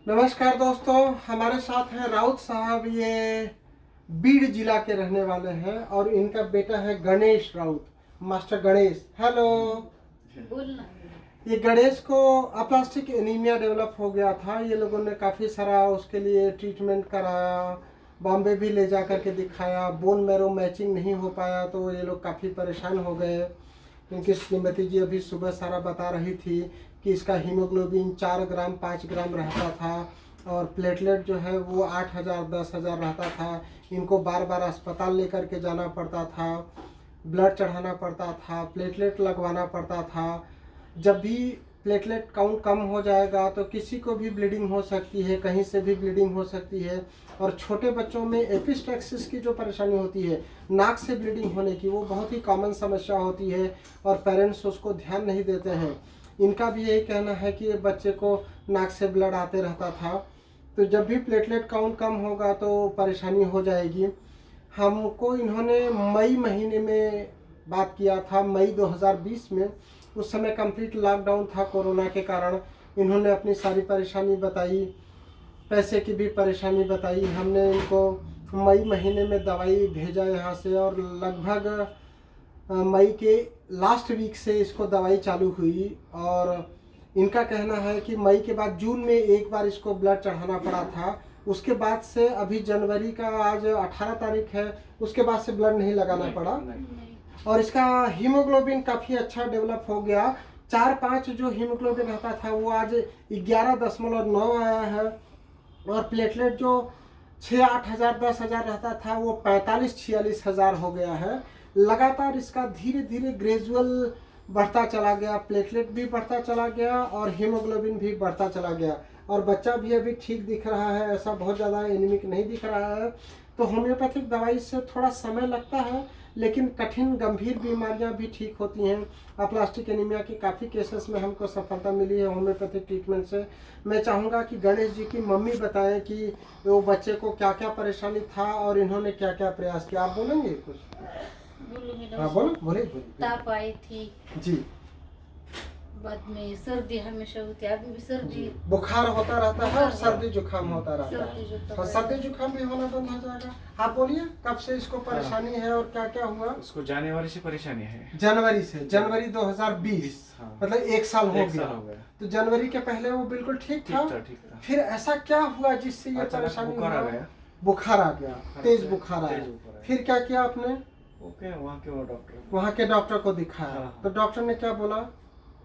नमस्कार दोस्तों, हमारे साथ हैं राउत साहब। ये बीड़ जिला के रहने वाले हैं और इनका बेटा है गणेश राउत, मास्टर गणेश। हेलो। बोलना। ये गणेश को अप्लास्टिक एनीमिया डेवलप हो गया था। ये लोगों ने काफ़ी सारा उसके लिए ट्रीटमेंट कराया, बॉम्बे भी ले जा करके दिखाया। बोन मैरो मैचिंग नहीं हो पाया तो ये लोग काफ़ी परेशान हो गए। इनकी श्रीमती जी अभी सुबह सारा बता रही थी कि इसका हीमोग्लोबिन 4 ग्राम 5 ग्राम रहता था और प्लेटलेट जो है वो 8,000 10,000 रहता था। इनको बार बार अस्पताल लेकर के जाना पड़ता था, ब्लड चढ़ाना पड़ता था, प्लेटलेट लगवाना पड़ता था। जब भी प्लेटलेट काउंट कम हो जाएगा तो किसी को भी ब्लीडिंग हो सकती है, कहीं से भी ब्लीडिंग हो सकती है। और छोटे बच्चों में एपिस्टैक्सिस की जो परेशानी होती है, नाक से ब्लीडिंग होने की, वो बहुत ही कॉमन समस्या होती है और पेरेंट्स उसको ध्यान नहीं देते हैं। इनका भी यही कहना है कि बच्चे को नाक से ब्लड आते रहता था। तो जब भी प्लेटलेट काउंट कम होगा तो परेशानी हो जाएगी। हमको इन्होंने मई महीने में बात किया था, मई 2020 में। उस समय कंप्लीट लॉकडाउन था कोरोना के कारण। इन्होंने अपनी सारी परेशानी बताई, पैसे की भी परेशानी बताई। हमने इनको मई महीने में दवाई भेजा यहाँ से और लगभग मई के लास्ट वीक से इसको दवाई चालू हुई। और इनका कहना है कि मई के बाद जून में एक बार इसको ब्लड चढ़ाना पड़ा था। उसके बाद से अभी जनवरी का आज 18 तारीख है, उसके बाद से ब्लड नहीं लगाना पड़ा और इसका हीमोग्लोबिन काफ़ी अच्छा डेवलप हो गया। 4-5 जो हीमोग्लोबिन रहता था वो आज 11.9 आया है और प्लेटलेट जो 6-8 हज़ार 10,000 रहता था वो 45-46 हज़ार हो गया है। लगातार इसका धीरे धीरे ग्रेजुअल बढ़ता चला गया, प्लेटलेट भी बढ़ता चला गया और हीमोग्लोबिन भी बढ़ता चला गया और बच्चा भी अभी ठीक दिख रहा है, ऐसा बहुत ज़्यादा एनीमिक नहीं दिख रहा है। तो होम्योपैथिक दवाई से थोड़ा समय लगता है लेकिन कठिन गंभीर बीमारियां भी ठीक होती हैं। अप्लास्टिक एनीमिया की काफ़ी केसेस में हमको सफलता मिली है होम्योपैथिक ट्रीटमेंट से। मैं चाहूँगा कि गणेश जी की मम्मी बताएं कि वो बच्चे को क्या क्या परेशानी था और इन्होंने क्या क्या प्रयास किया। आप बोलेंगे कुछ? बोलूंगी हाँ बोलो, बोले बोले। ताप आई थी, जी, बाद में सर्दी हमेशा होती है, अभी भी सर्दी बुखार होता रहता है और सर्दी जुकाम होता रहता सर्दी है जुकाम और सर्दी जुकाम भी होना बंद हो जाएगा। आप बोलिए कब से इसको परेशानी है और क्या क्या हुआ? उसको जनवरी से परेशानी है। जनवरी से, जनवरी 2020। हाँ। मतलब 1 साल हो एक साल हो गया। गया। तो जनवरी के पहले वो बिल्कुल ठीक था। ठीक था। फिर ऐसा क्या हुआ जिससे ये अचानक परेशानी बुखार आ हुआ? गया। बुखार आ गया, तेज बुखार तेज आया। बुखार आया। फिर क्या किया आपने? ओके, वहाँ के वो डॉक्टर वहाँ के डॉक्टर को दिखाया। हाँ। तो डॉक्टर ने क्या बोला?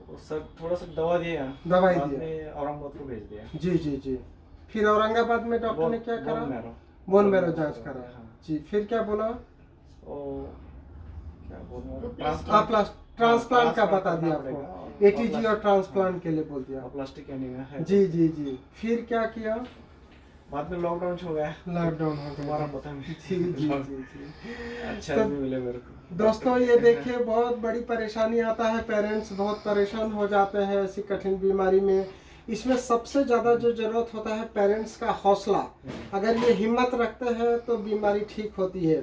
वो सर थोड़ा सा दवा दिया, दवाई बाद दिया। में औरंगाबाद को भेज दिया। जी जी जी। फिर औरंगाबाद में डॉक्टर ने क्या करा? बोन मैरो जांच करा। हाँ। जी, फिर क्या बोला? क्या बोल ट्रांसप्लांट का बता दिया आपको, एटीजी और ट्रांसप्लांट के लिए बोल दिया। प्लास्टिक एनीमिया है। जी जी जी। फिर क्या किया? बाद में लॉकडाउन हो गया। लॉकडाउन हो तुम्हारा गया। पता नहीं। जी जी जी जी। अच्छा तो आदमी मिले मेरे को। दोस्तों ये देखिए, बहुत बड़ी परेशानी आता है, पेरेंट्स बहुत परेशान हो जाते हैं ऐसी कठिन बीमारी में। इसमें सबसे ज़्यादा जो ज़रूरत होता है पेरेंट्स का हौसला। अगर ये हिम्मत रखते हैं तो बीमारी ठीक होती है।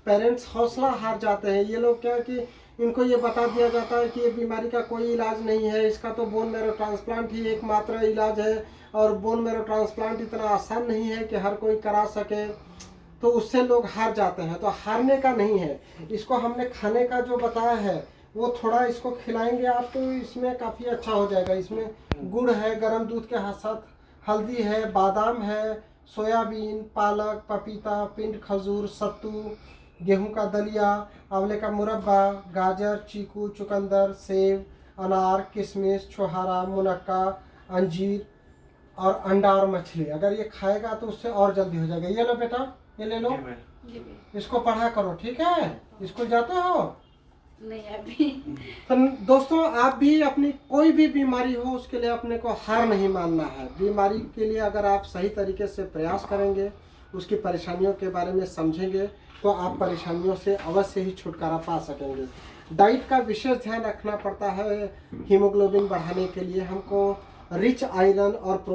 पेरेंट्स हौसला हार जाते हैं। ये लोग क्या कि इनको ये बता दिया जाता है कि ये बीमारी का कोई इलाज नहीं है, इसका तो बोन मैरो ट्रांसप्लांट ही एकमात्र इलाज है और बोन मैरो ट्रांसप्लांट इतना आसान नहीं है कि हर कोई करा सके। तो उससे लोग हार जाते हैं। तो हारने का नहीं है। इसको हमने खाने का जो बताया है वो थोड़ा इसको खिलाएंगे आप तो इसमें काफ़ी अच्छा हो जाएगा। इसमें गुड़ है, गर्म दूध के साथ हल्दी है, बादाम है, सोयाबीन, पालक, पपीता, पिंड खजूर, सत्तू, गेहूं का दलिया, आंवले का मुरब्बा, गाजर, चीकू, चुकंदर, सेब, अनार, किशमिश, छोहारा, मुनक्का, अंजीर और अंडा और मछली। अगर ये खाएगा तो उससे और जल्दी हो जाएगा। ये लो बेटा, ये ले लो, इसको पढ़ा करो, ठीक है? स्कूल जाते हो? नहीं अभी। तो दोस्तों आप भी अपनी कोई भी बीमारी हो उसके लिए अपने को हार नहीं मानना है। बीमारी के लिए अगर आप सही तरीके से प्रयास करेंगे, उसकी परेशानियों के बारे में समझेंगे तो आप परेशानियों से अवश्य ही छुटकारा पा सकेंगे। डाइट का विशेष ध्यान रखना पड़ता है। हीमोग्लोबिन बढ़ाने के लिए हमको रिच आयरन और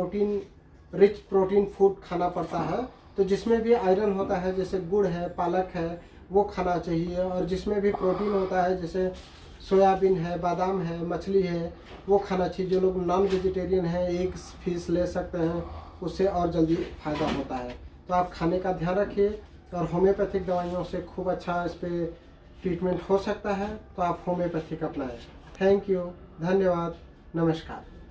रिच प्रोटीन फूड खाना पड़ता है। तो जिसमें भी आयरन होता है जैसे गुड़ है, पालक है, वो खाना चाहिए। और जिसमें भी प्रोटीन होता है जैसे सोयाबीन है, बादाम है, मछली है, वो खाना चाहिए। जो लोग नॉन वेजिटेरियन हैं, एग फिश ले सकते हैं, उससे और जल्दी फ़ायदा होता है। तो आप खाने का ध्यान रखिए और होम्योपैथिक दवाइयों से खूब अच्छा इस पर ट्रीटमेंट हो सकता है, तो आप होम्योपैथिक अपनाएं। थैंक यू, धन्यवाद, नमस्कार।